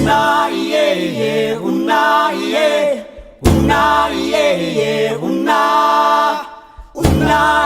Una yeah yeah, una yeah, una yeah yeah, una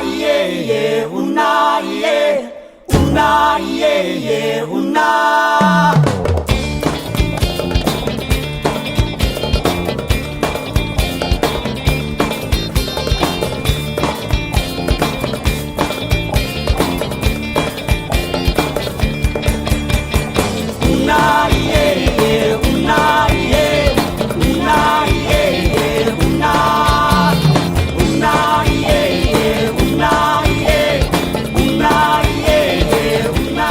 yeah yeah, una yeah, una yeah yeah, una. Una yeah yeah, una yeah, una yeah yeah, una. Una yeah yeah, una yeah, una yeah yeah, una.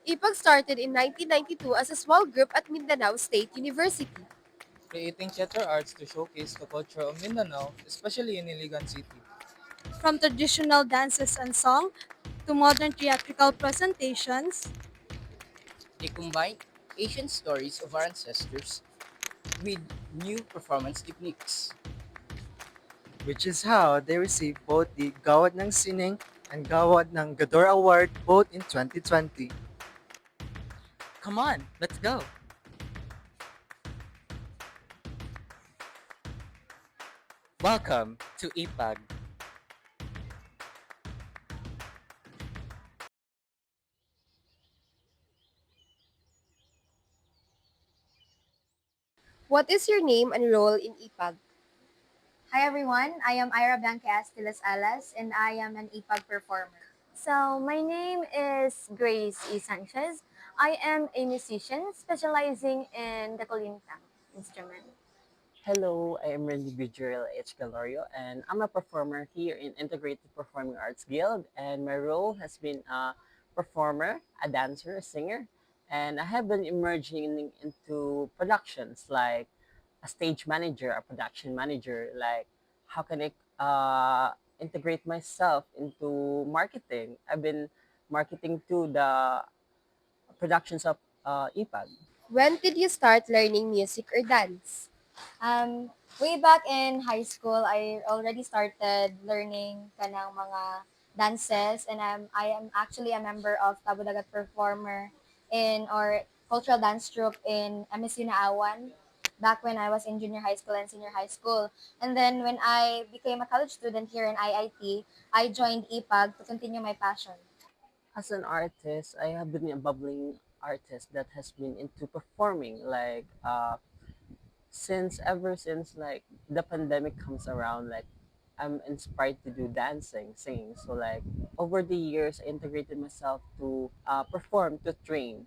IPAG started in 1992 as a small group at Mindanao State University. creating theater arts to showcase the culture of Mindanao, especially in Iligan City. From traditional dances and song to modern theatrical presentations, They combine ancient stories of our ancestors with new performance techniques. which is how they received both the Gawad ng Sining and Gawad ng Gador Award both in 2020. Come on, let's go! Welcome to IPAG. What is your name and role in IPAG? Hi everyone, I am Ira Blanca Estilas Alas and I am an IPAG performer. So my name is Grace E. Sanchez. I am a musician specializing in the kolintang instrument. Hello, I am Randy Bujurel H. Galorio, and I'm a performer here in Integrated Performing Arts Guild. And my role has been a performer, a dancer, a singer, and I have been emerging into productions like a stage manager, a production manager. Like, how can I integrate myself into marketing? I've been marketing to the productions of EPAG. When did you start learning music or dance? Um, Way back in high school, I already started learning kanang mga dances and I am actually a member of Tabudagat Performer in our cultural dance troupe in MSU Naawan back when I was in junior high school and senior high school. And then when I became a college student here in IIT, I joined IPAG to continue my passion. As an artist, I have been a bubbling artist that has been into performing. Like since ever since like the pandemic comes around, like I'm inspired to do dancing, singing. So like over the years, I integrated myself to perform, to train.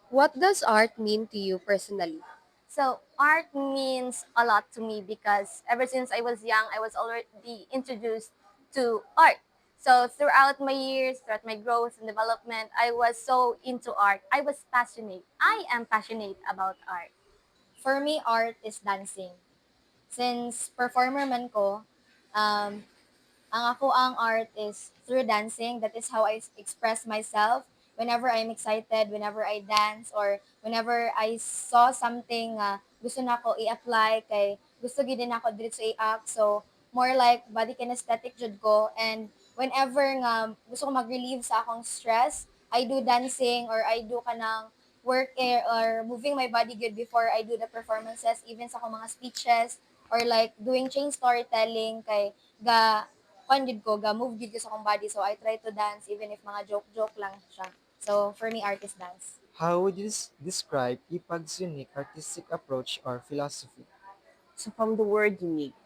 What does art mean to you personally? So art means a lot to me because ever since I was young, I was already introduced to art. So throughout my years, throughout my growth and development, I was so into art. I was passionate. I am passionate about art. For me, art is dancing. Since performer man ko, um, ang ako ang art is through dancing. That is how I express myself. Whenever I'm excited, whenever I dance, or whenever I saw something gusto na ako i-apply, kay gusto gid din ako dito sa i-act. So, more like body kinesthetic jud ko. And whenever nga gusto ko mag-relieve sa akong stress, I do dancing or I do kanang work or moving my body good before I do the performances, even sa akong mga speeches, or like doing chain storytelling kay ga kuan gid ko ga move gid ko sa akong body, so I try to dance even if mga joke lang siya. So for me, art is dance. How would you describe IPAG's unique artistic approach or philosophy? So from the word unique,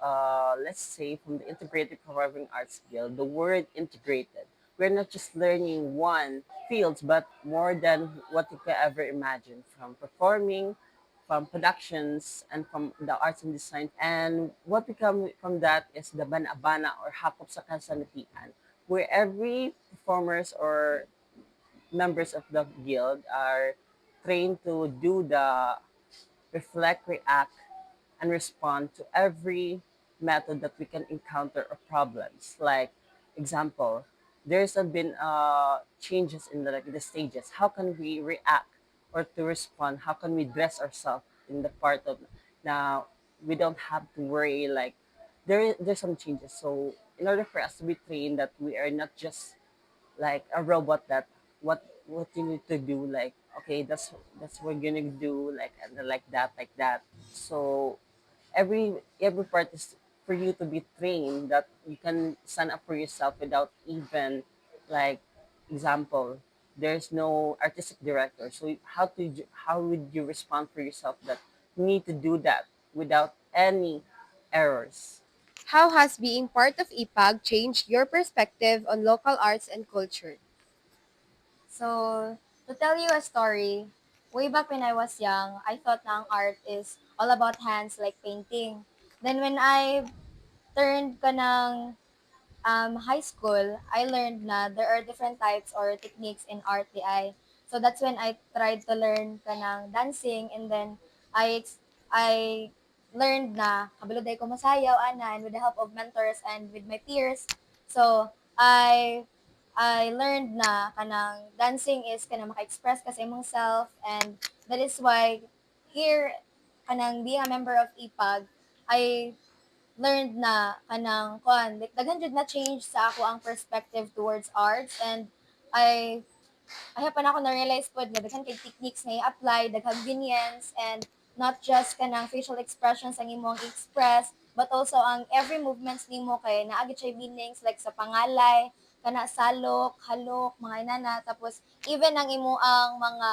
let's say from the Integrated Performing Arts Guild, the word integrated. We're not just learning one field, but more than what you can ever imagine, from performing, from productions, and from the arts and design. And what become from that is the banabana or hakop sa kasanatian, where every performers or members of the guild are trained to do the reflect, react, and respond to every method that we can encounter or problems. Like example, there's been changes in the stages. How can we react or to respond? How can we dress ourselves in the part of now? We don't have to worry there's some changes. So in order for us to be trained, that we are not just like a robot that what you need to do, like okay, that's what you're gonna do, like and then like that. So every part is for you to be trained that you can stand up for yourself without even like example, there's no artistic director, so how would you respond for yourself that you need to do that without any errors. How has being part of IPAG changed your perspective on local arts and culture? So, to tell you a story, way back when I was young, I thought na ang art is all about hands like painting. Then when I turned ka ng high school, I learned na there are different types or techniques in art DI. So that's when I tried to learn kanang dancing, and then I learned na kabalo day ko masayaw ana, and with the help of mentors and with my peers. So I learned na kanang dancing is kanang maka-express kasi imong self, and that is why here kanang being a member of IPAG, I learned na kanang kuan like daghan jud na change sa ako ang perspective towards arts, and I pa na ako na-realize pod nga daghan kay techniques nga i-apply, daghang opinions, and not just kanang facial expressions ang imong express, but also ang every movements nimo kay naagi siya meanings like sa pangalay, kana salok, halok, mga inana, tapos even ang imo ang mga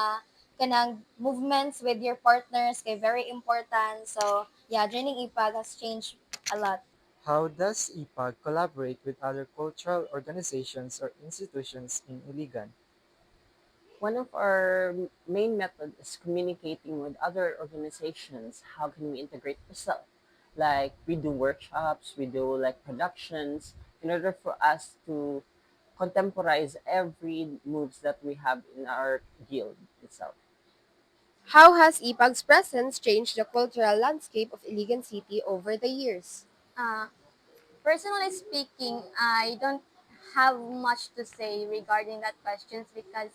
kanang movements with your partners kay very important. So, yeah, joining IPAG has changed a lot. How does IPAG collaborate with other cultural organizations or institutions in Iligan? One of our main methods is communicating with other organizations. How can we integrate ourselves? Like we do workshops, we do like productions in order for us to contemporize every moves that we have in our guild itself. How has IPAG's presence changed the cultural landscape of Iligan City over the years? Uh, Personally speaking, I don't have much to say regarding that questions because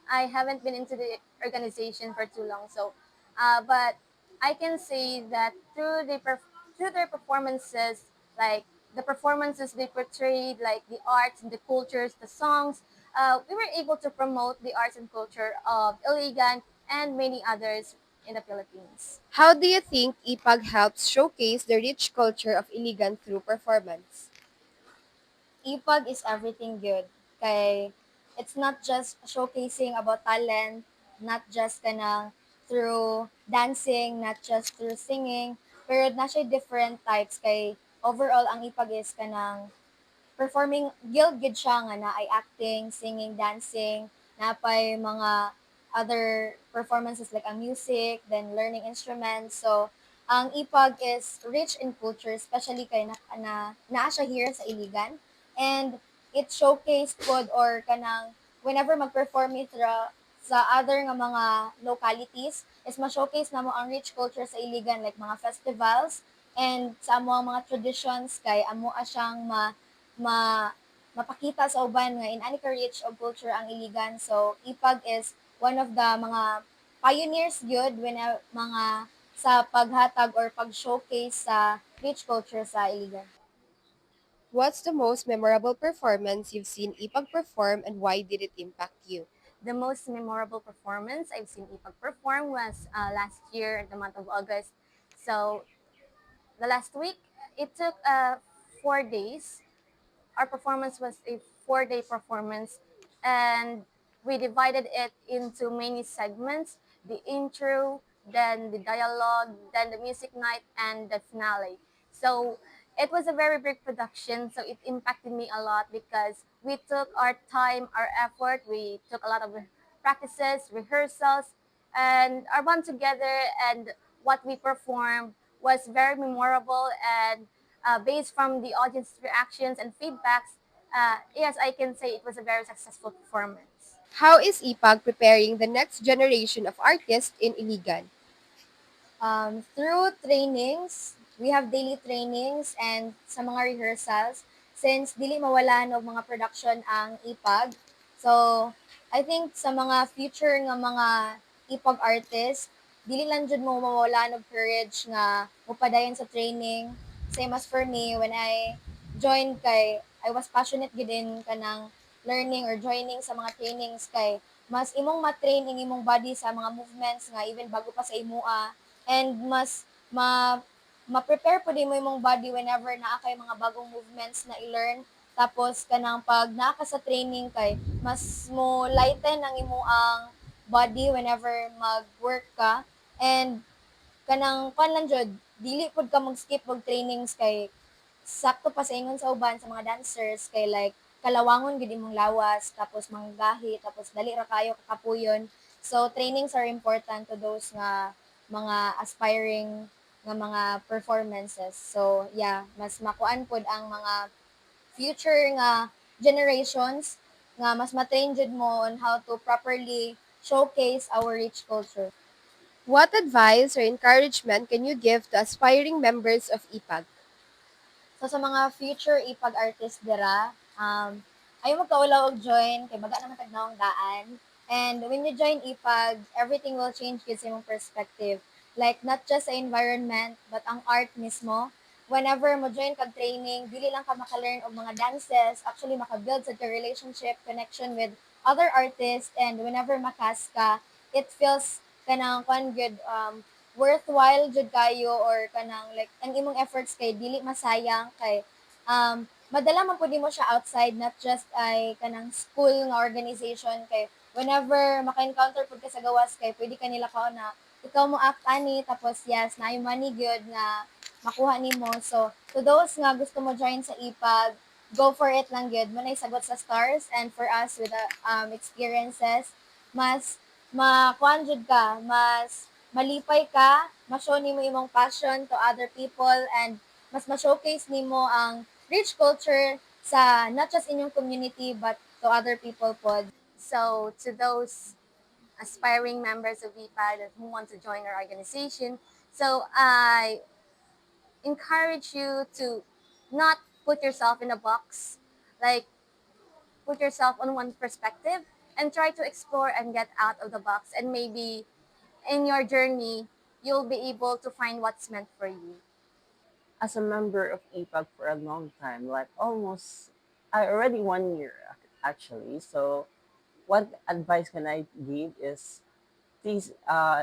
I haven't been into the organization for too long. So, but I can say that through their performances, like the performances they portrayed, like the arts and the cultures, the songs, we were able to promote the arts and culture of Iligan and many others in the Philippines. How do you think IPAG helps showcase the rich culture of Iligan through performance? Ipag is everything good. Kay it's not just showcasing about talent, not just kanang through dancing, not just through singing, pero na siya different types kay overall ang ipag is kanang performing guild gid siya nga na ay acting, singing, dancing, napay mga other performances like ang music, then learning instruments. So, ang ipag is rich in culture, especially kay naa siya here sa Iligan. And it showcase pod or kanang whenever mag-perform it sa other nga mga localities, is ma-showcase na mo ang rich culture sa Iligan like mga festivals, and sa amo ang mga traditions kay amo siyang ma mapakita sa uban nga in any rich of culture ang Iligan. So Ipag is one of the mga pioneers gyud when mga sa paghatag or pag-showcase sa rich culture sa Iligan. What's the most memorable performance you've seen IPAG perform and why did it impact you? The most memorable performance I've seen Ipag perform was last year, the month of August. So the last week, it took 4 days. Our performance was a 4 day performance, and we divided it into many segments: the intro, then the dialogue, then the music night, and the finale. So it was a very big production, so it impacted me a lot because we took our time, our effort, we took a lot of practices, rehearsals, and our bond together, and what we performed was very memorable, and based from the audience reactions and feedbacks, yes, I can say it was a very successful performance. How is IPAG preparing the next generation of artists in Iligan? Through trainings, we have daily trainings and sa mga rehearsals, since dili mawalan og mga production ang IPAG. So, I think sa mga future nga mga IPAG artists, dili lang jud mo mawalan og courage nga mupadayon sa training. Same as for me when I joined, kay I was passionate gid in kanang learning or joining sa mga trainings kay mas imong ma-train ang imong body sa mga movements nga even bago pa sa imua and mas ma-prepare po din mo imong body whenever naa kay mga bagong movements na i-learn tapos kanang pag naa ka sa training kay mas mo lighten ang imong body whenever mag-work ka and kanang kuan lang jud dili pud ka mag-skip og trainings kay sakto pa sa ingon sa uban sa mga dancers kay like kalawangon gid imong lawas tapos manggahi tapos dali ra kayo kakapuyon so trainings are important to those nga mga aspiring nga mga performances so yeah mas makuan pod ang mga future nga generations nga mas matrain jud mo on how to properly showcase our rich culture. What advice or encouragement can you give to aspiring members of IPAG? So sa mga future ipag artist dira, ayaw magkaulaw og join kay baga naman tagnaong daan. And when you join ipag, everything will change with imong perspective. Like not just sa environment, but ang art mismo. Whenever mo join kag training, dili lang ka maka-learn og mga dances, actually maka-build sa your relationship, connection with other artists, and whenever makas ka, it feels kanang kwan good worthwhile jud kayo or kanang like ang imong efforts kay dili masayang kay madala man pud mo siya outside not just ay kanang school nga organization kay whenever maka-encounter pud ka sa gawas kay pwede ka nila kao na ikaw mo act ani tapos yes na yung money gyud nga makuha nimo so to those nga gusto mo join sa ipag go for it lang gyud mo sagot sa stars and for us with the experiences mas makuan jud ka mas malipay ka, ma-show nimo imong passion to other people and mas ma-showcase nimo ang rich culture sa not just inyong community but to other people pod. So to those aspiring members of VPAD who want to join our organization, so I encourage you to not put yourself in a box, like put yourself on one perspective and try to explore and get out of the box and maybe in your journey, you'll be able to find what's meant for you. As a member of EPAG for a long time, like almost, I already 1 year actually. So, what advice can I give is please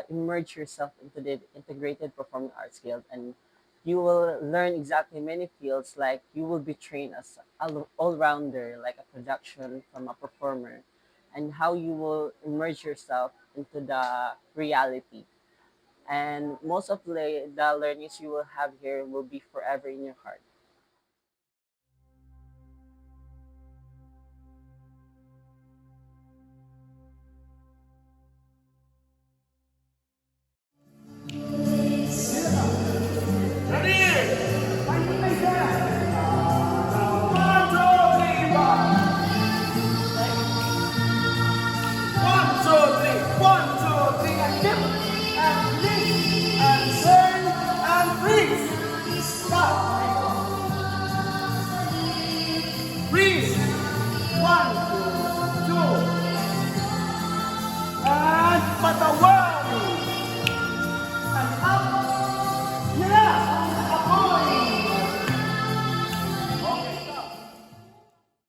immerse yourself into the integrated performing arts guild and you will learn exactly many fields like you will be trained as all-rounder like a production from a performer and how you will immerse yourself into the reality and most of the learnings you will have here will be forever in your heart.